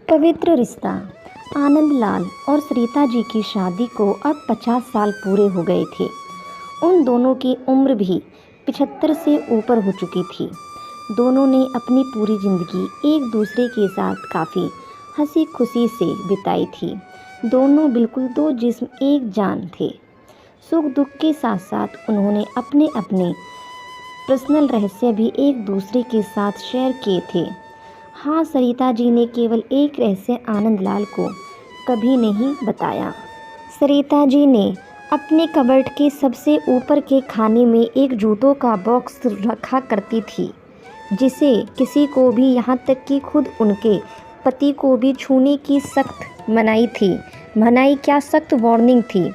पवित्र रिश्ता। आनंदलाल और सरिता जी की शादी को अब 50 साल पूरे हो गए थे। उन दोनों की उम्र भी 75 से ऊपर हो चुकी थी। दोनों ने अपनी पूरी ज़िंदगी एक दूसरे के साथ काफ़ी हंसी खुशी से बिताई थी। दोनों बिल्कुल दो जिस्म एक जान थे। सुख दुख के साथ साथ उन्होंने अपने अपने पर्सनल रहस्य भी एक दूसरे के साथ शेयर किए थे। हाँ, सरिता जी ने केवल एक रहस्य आनंदलाल को कभी नहीं बताया। सरिता जी ने अपने कबर्ड के सबसे ऊपर के खाने में एक जूतों का बॉक्स रखा करती थी, जिसे किसी को भी, यहाँ तक कि खुद उनके पति को भी छूने की सख्त मनाही थी। मनाही क्या, सख्त वार्निंग थी।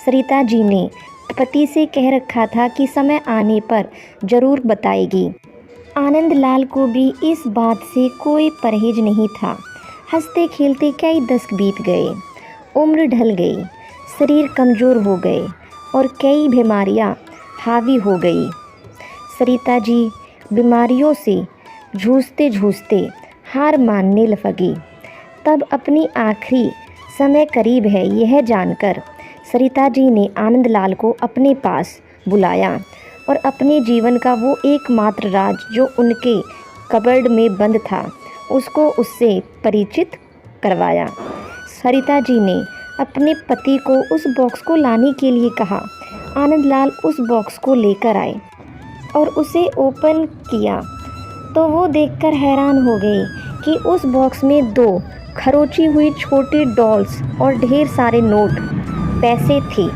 सरिता जी ने पति से कह रखा था कि समय आने पर ज़रूर बताएगी। आनंदलाल को भी इस बात से कोई परहेज नहीं था। हंसते खेलते कई दशक बीत गए, उम्र ढल गई, शरीर कमज़ोर हो गए और कई बीमारियां हावी हो गई। सरिता जी बीमारियों से जूझते जूझते हार मानने लगी। तब अपनी आखिरी समय करीब है यह जानकर सरिता जी ने आनंदलाल को अपने पास बुलाया और अपने जीवन का वो एकमात्र राज जो उनके कबर्ड में बंद था उसको उससे परिचित करवाया। सरिता जी ने अपने पति को उस बॉक्स को लाने के लिए कहा। आनंदलाल उस बॉक्स को लेकर आए और उसे ओपन किया तो वो देखकर हैरान हो गए कि उस बॉक्स में 2 खरोची हुई छोटी डॉल्स और ढेर सारे नोट पैसे थे।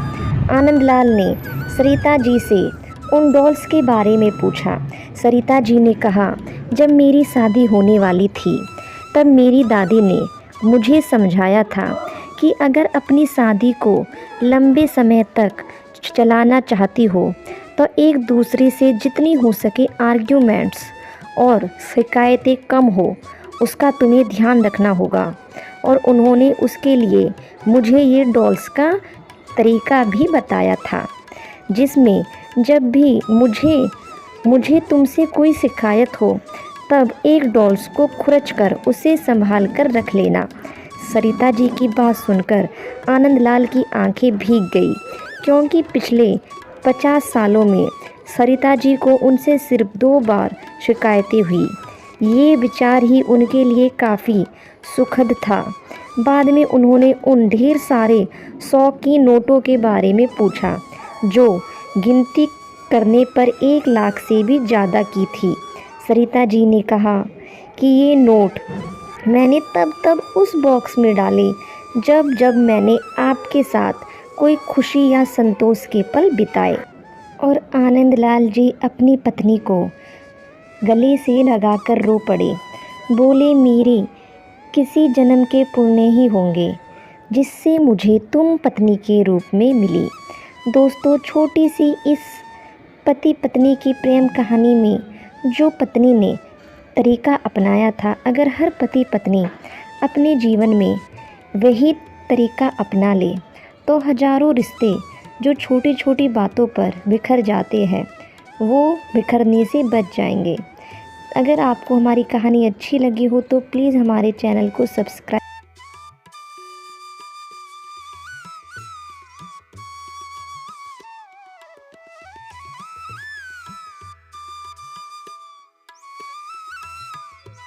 आनंदलाल ने सरिता जी से उन डॉल्स के बारे में पूछा। सरिता जी ने कहा, जब मेरी शादी होने वाली थी तब मेरी दादी ने मुझे समझाया था कि अगर अपनी शादी को लंबे समय तक चलाना चाहती हो तो एक दूसरे से जितनी हो सके आर्ग्यूमेंट्स और शिकायतें कम हो उसका तुम्हें ध्यान रखना होगा। और उन्होंने उसके लिए मुझे ये डॉल्स का तरीका भी बताया था, जिसमें जब भी मुझे तुमसे कोई शिकायत हो तब एक डॉल्स को खुरच कर उसे संभाल कर रख लेना। सरिता जी की बात सुनकर आनंदलाल की आंखें भीग गई, क्योंकि पिछले 50 सालों में सरिता जी को उनसे सिर्फ 2 बार शिकायतें हुई। ये विचार ही उनके लिए काफ़ी सुखद था। बाद में उन्होंने उन ढेर सारे 100 की नोटों के बारे में पूछा जो गिनती करने पर 1 लाख से भी ज़्यादा की थी। सरिता जी ने कहा कि ये नोट मैंने तब उस बॉक्स में डाले जब मैंने आपके साथ कोई खुशी या संतोष के पल बिताए। और आनंदलाल जी अपनी पत्नी को गले से लगाकर रो पड़े। बोले, मेरे किसी जन्म के पुण्य ही होंगे जिससे मुझे तुम पत्नी के रूप में मिली। दोस्तों, छोटी सी इस पति पत्नी की प्रेम कहानी में जो पत्नी ने तरीका अपनाया था, अगर हर पति पत्नी अपने जीवन में वही तरीका अपना ले तो हज़ारों रिश्ते जो छोटी छोटी बातों पर बिखर जाते हैं वो बिखरने से बच जाएंगे। अगर आपको हमारी कहानी अच्छी लगी हो तो प्लीज़ हमारे चैनल को सब्सक्राइब